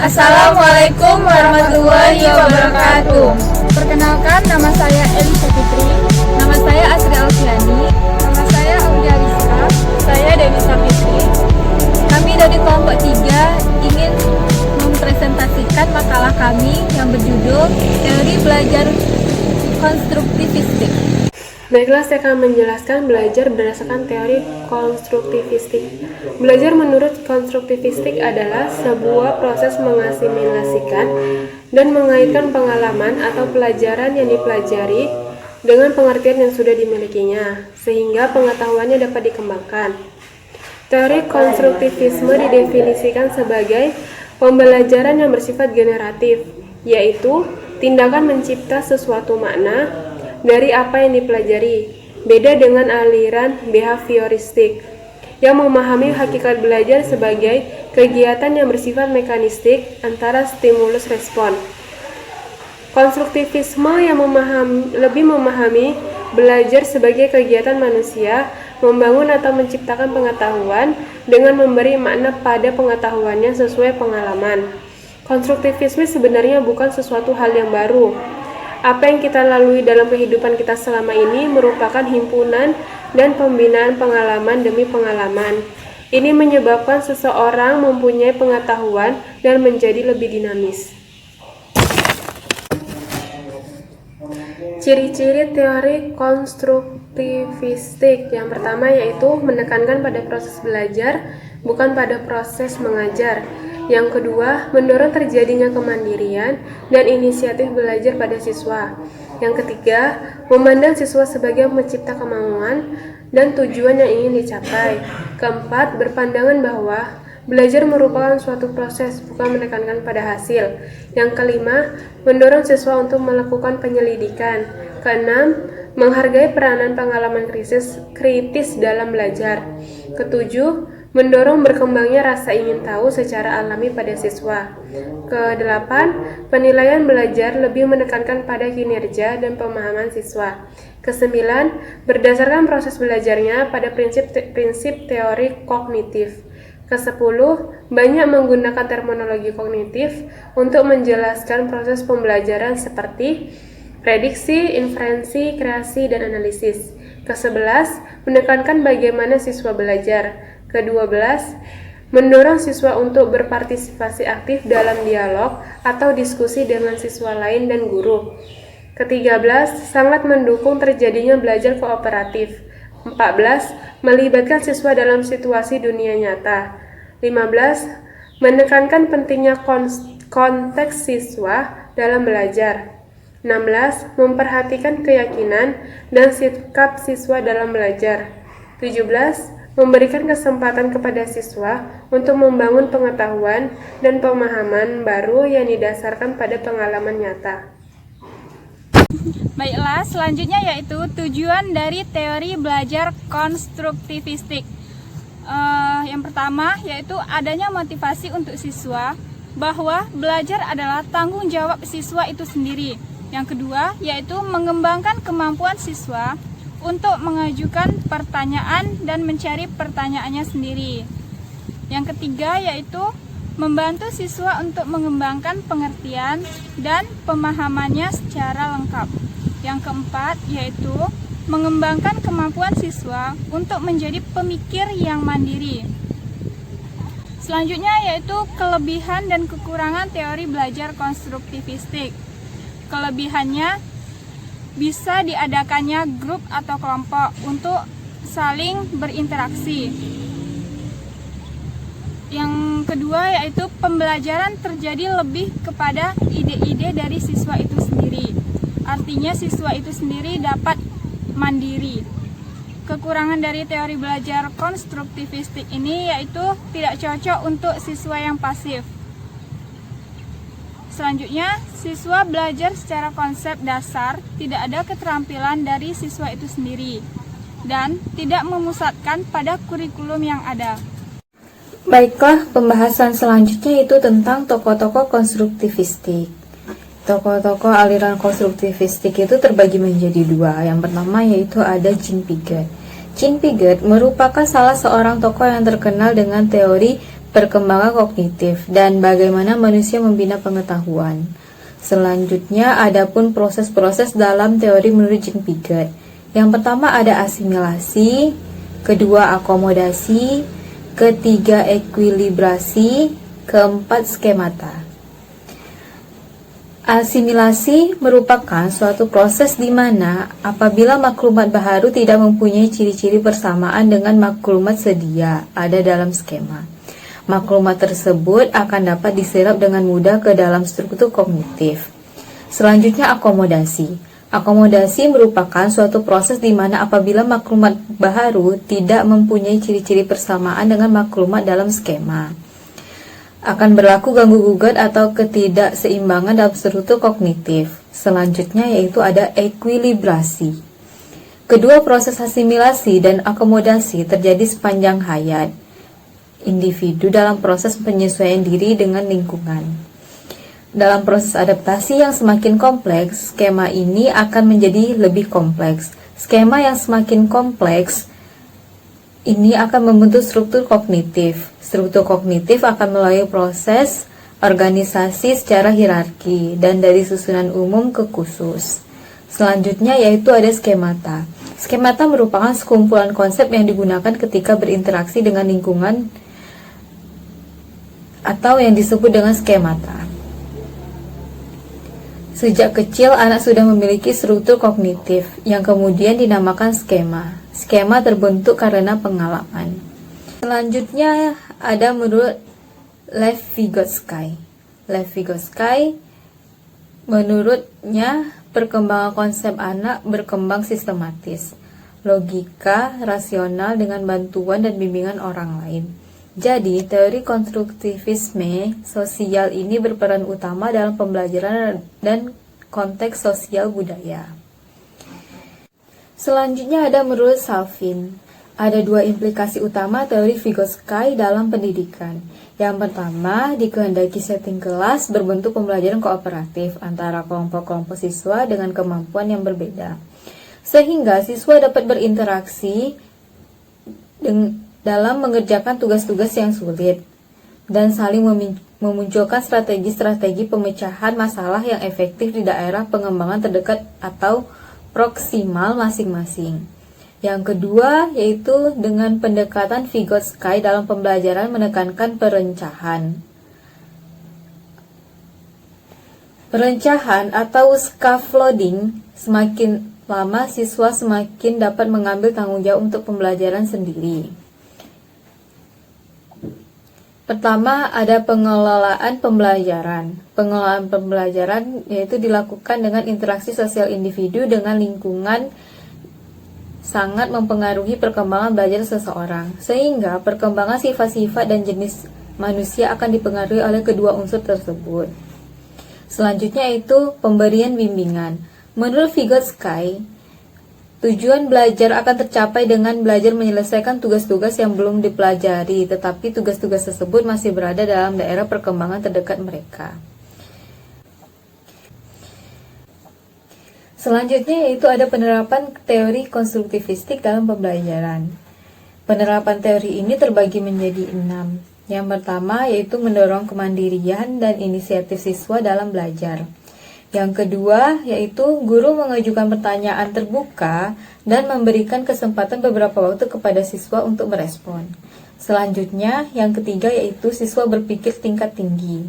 Assalamualaikum warahmatullahi wabarakatuh. Perkenalkan, nama saya Elisa Fitri. Nama saya Asri Alfiani. Nama saya Aulia Rizka. Saya Denisa Fitri. Kami dari kelompok 3 ingin mempresentasikan makalah kami yang berjudul Teori Belajar Konstruktivistik. Baiklah, saya akan menjelaskan belajar berdasarkan teori konstruktivistik. Belajar menurut konstruktivistik adalah sebuah proses mengasimilasikan dan mengaitkan pengalaman atau pelajaran yang dipelajari dengan pengertian yang sudah dimilikinya, sehingga pengetahuannya dapat dikembangkan. Teori konstruktivisme didefinisikan sebagai pembelajaran yang bersifat generatif, yaitu tindakan mencipta sesuatu makna dari apa yang dipelajari, beda dengan aliran behavioristik yang memahami hakikat belajar sebagai kegiatan yang bersifat mekanistik antara stimulus respon. Konstruktivisme yang lebih memahami belajar sebagai kegiatan manusia membangun atau menciptakan pengetahuan dengan memberi makna pada pengetahuannya sesuai pengalaman. Konstruktivisme sebenarnya bukan sesuatu hal yang baru. Apa yang kita lalui dalam kehidupan kita selama ini merupakan himpunan dan pembinaan pengalaman demi pengalaman. Ini menyebabkan seseorang mempunyai pengetahuan dan menjadi lebih dinamis. Ciri-ciri teori konstruktivistik yang pertama yaitu menekankan pada proses belajar, bukan pada proses mengajar. Yang kedua, mendorong terjadinya kemandirian dan inisiatif belajar pada siswa. Yang ketiga, memandang siswa sebagai pencipta kemauan dan tujuan yang ingin dicapai. Keempat, berpandangan bahwa belajar merupakan suatu proses, bukan menekankan pada hasil. Yang kelima, mendorong siswa untuk melakukan penyelidikan. Keenam, menghargai peranan pengalaman kritis dalam belajar. Ketujuh, mendorong berkembangnya rasa ingin tahu secara alami pada siswa. Kedelapan, penilaian belajar lebih menekankan pada kinerja dan pemahaman siswa. Kesembilan, berdasarkan proses belajarnya pada prinsip teori kognitif. Kesepuluh, banyak menggunakan terminologi kognitif untuk menjelaskan proses pembelajaran seperti prediksi, inferensi, kreasi, dan analisis. Kesebelas, menekankan bagaimana siswa belajar. Ke-12, mendorong siswa untuk berpartisipasi aktif dalam dialog atau diskusi dengan siswa lain dan guru. Ke-13, sangat mendukung terjadinya belajar kooperatif. 14, melibatkan siswa dalam situasi dunia nyata. 15, menekankan pentingnya konteks siswa dalam belajar. 16, memperhatikan keyakinan dan sikap siswa dalam belajar. 17, memberikan kesempatan kepada siswa untuk membangun pengetahuan dan pemahaman baru yang didasarkan pada pengalaman nyata. Baiklah, selanjutnya yaitu tujuan dari teori belajar konstruktivistik. Yang pertama yaitu adanya motivasi untuk siswa bahwa belajar adalah tanggung jawab siswa itu sendiri. Yang kedua yaitu mengembangkan kemampuan siswa untuk mengajukan pertanyaan dan mencari pertanyaannya sendiri. Yang ketiga yaitu membantu siswa untuk mengembangkan pengertian dan pemahamannya secara lengkap. Yang keempat yaitu mengembangkan kemampuan siswa untuk menjadi pemikir yang mandiri. Selanjutnya yaitu kelebihan dan kekurangan teori belajar konstruktivistik. Kelebihannya bisa diadakannya grup atau kelompok untuk saling berinteraksi. Yang kedua yaitu pembelajaran terjadi lebih kepada ide-ide dari siswa itu sendiri. Artinya siswa itu sendiri dapat mandiri. Kekurangan dari teori belajar konstruktivistik ini yaitu tidak cocok untuk siswa yang pasif. Selanjutnya, siswa belajar secara konsep dasar, tidak ada keterampilan dari siswa itu sendiri, dan tidak memusatkan pada kurikulum yang ada. Baiklah, pembahasan selanjutnya itu tentang tokoh-tokoh konstruktivistik. Tokoh-tokoh aliran konstruktivistik itu terbagi menjadi dua. Yang pertama yaitu ada Jean Piaget. Jean Piaget merupakan salah seorang tokoh yang terkenal dengan teori perkembangan kognitif, dan bagaimana manusia membina pengetahuan. Selanjutnya, adapun proses-proses dalam teori menurut Jean Piaget. Yang pertama ada asimilasi, kedua akomodasi, ketiga ekuilibrasi, keempat skemata. Asimilasi merupakan suatu proses di mana apabila maklumat baharu tidak mempunyai ciri-ciri persamaan dengan maklumat sedia ada dalam skema, maklumat tersebut akan dapat diserap dengan mudah ke dalam struktur kognitif. Selanjutnya akomodasi. Akomodasi merupakan suatu proses di mana apabila maklumat baharu tidak mempunyai ciri-ciri persamaan dengan maklumat dalam skema, akan berlaku ganggu-gugat atau ketidakseimbangan dalam struktur kognitif. Selanjutnya yaitu ada ekuilibrasi. Kedua proses asimilasi dan akomodasi terjadi sepanjang hayat individu dalam proses penyesuaian diri dengan lingkungan. Dalam proses adaptasi yang semakin kompleks, skema ini akan menjadi lebih kompleks. Skema yang semakin kompleks ini akan membentuk struktur kognitif. Struktur kognitif akan melalui proses organisasi secara hierarki dan dari susunan umum ke khusus. Selanjutnya yaitu ada skemata. Skemata merupakan sekumpulan konsep yang digunakan ketika berinteraksi dengan lingkungan atau yang disebut dengan skemata. Sejak kecil anak sudah memiliki struktur kognitif yang kemudian dinamakan skema. Skema terbentuk karena pengalaman. Selanjutnya ada menurut Lev Vygotsky. Lev Vygotsky menurutnya perkembangan konsep anak berkembang sistematis, logika, rasional dengan bantuan dan bimbingan orang lain. Jadi, teori konstruktivisme sosial ini berperan utama dalam pembelajaran dan konteks sosial budaya. Selanjutnya ada menurut Salvin. Ada dua implikasi utama teori Vygotsky dalam pendidikan. Yang pertama, dikehendaki setting kelas berbentuk pembelajaran kooperatif antara kelompok-kelompok siswa dengan kemampuan yang berbeda, sehingga siswa dapat berinteraksi dalam mengerjakan tugas-tugas yang sulit dan saling memunculkan strategi-strategi pemecahan masalah yang efektif di daerah pengembangan terdekat atau proksimal masing-masing. Yang kedua yaitu dengan pendekatan Vygotsky dalam pembelajaran menekankan perencahan. Perencahan atau scaffolding, semakin lama siswa semakin dapat mengambil tanggung jawab untuk pembelajaran sendiri. Pertama, ada pengelolaan pembelajaran. Pengelolaan pembelajaran yaitu dilakukan dengan interaksi sosial individu dengan lingkungan sangat mempengaruhi perkembangan belajar seseorang, sehingga perkembangan sifat-sifat dan jenis manusia akan dipengaruhi oleh kedua unsur tersebut. Selanjutnya itu pemberian bimbingan. Menurut Vygotsky, tujuan belajar akan tercapai dengan belajar menyelesaikan tugas-tugas yang belum dipelajari, tetapi tugas-tugas tersebut masih berada dalam daerah perkembangan terdekat mereka. Selanjutnya yaitu ada penerapan teori konstruktivistik dalam pembelajaran. Penerapan teori ini terbagi menjadi 6. Yang pertama yaitu mendorong kemandirian dan inisiatif siswa dalam belajar. Yang kedua yaitu guru mengajukan pertanyaan terbuka dan memberikan kesempatan beberapa waktu kepada siswa untuk merespon. Selanjutnya yang ketiga yaitu siswa berpikir tingkat tinggi.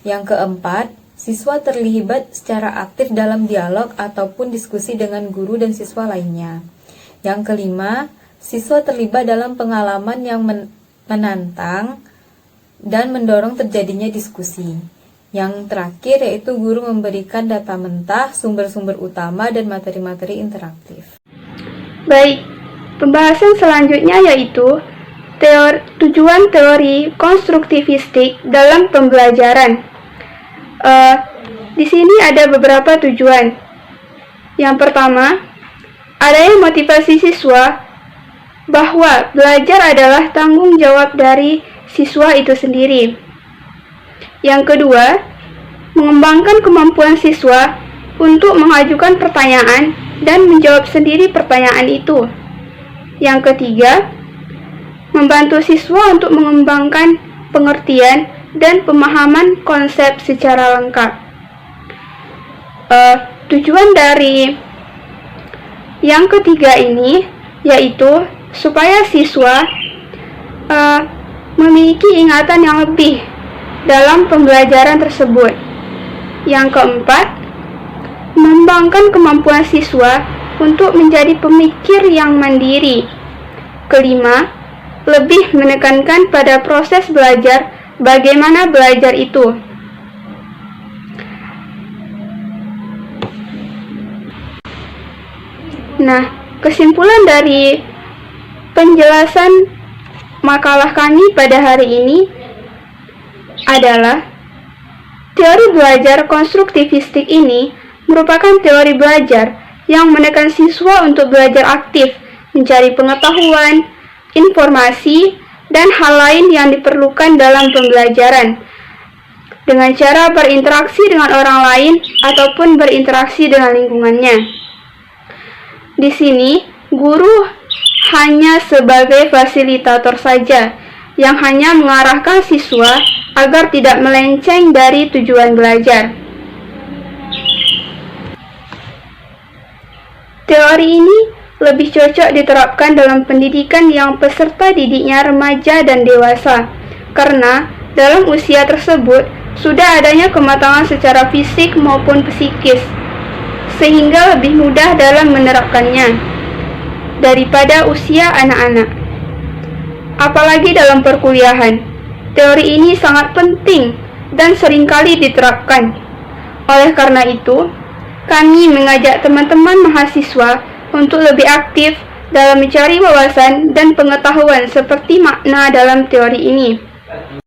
Yang keempat, siswa terlibat secara aktif dalam dialog ataupun diskusi dengan guru dan siswa lainnya. Yang kelima, siswa terlibat dalam pengalaman yang menantang dan mendorong terjadinya diskusi. Yang terakhir yaitu guru memberikan data mentah, sumber-sumber utama, dan materi-materi interaktif. Baik, pembahasan selanjutnya yaitu tujuan teori konstruktivistik dalam pembelajaran. Di sini ada beberapa tujuan. Yang pertama, adanya motivasi siswa bahwa belajar adalah tanggung jawab dari siswa itu sendiri. Yang kedua, mengembangkan kemampuan siswa untuk mengajukan pertanyaan dan menjawab sendiri pertanyaan itu. Yang ketiga, membantu siswa untuk mengembangkan pengertian dan pemahaman konsep secara lengkap. Tujuan dari yang ketiga ini yaitu supaya siswa memiliki ingatan yang lebih dalam pembelajaran tersebut. Yang keempat, mengembangkan kemampuan siswa untuk menjadi pemikir yang mandiri. Kelima, lebih menekankan pada proses belajar, bagaimana belajar itu. Nah, kesimpulan dari penjelasan makalah kami pada hari ini adalah teori belajar konstruktivistik ini merupakan teori belajar yang menekan siswa untuk belajar aktif, mencari pengetahuan, informasi, dan hal lain yang diperlukan dalam pembelajaran dengan cara berinteraksi dengan orang lain ataupun berinteraksi dengan lingkungannya. Di sini, guru hanya sebagai fasilitator saja yang hanya mengarahkan siswa agar tidak melenceng dari tujuan belajar. Teori ini lebih cocok diterapkan dalam pendidikan yang peserta didiknya remaja dan dewasa, karena dalam usia tersebut sudah adanya kematangan secara fisik maupun psikis, sehingga lebih mudah dalam menerapkannya daripada usia anak-anak. Apalagi dalam perkuliahan, teori ini sangat penting dan seringkali diterapkan. Oleh karena itu, kami mengajak teman-teman mahasiswa untuk lebih aktif dalam mencari wawasan dan pengetahuan seperti makna dalam teori ini.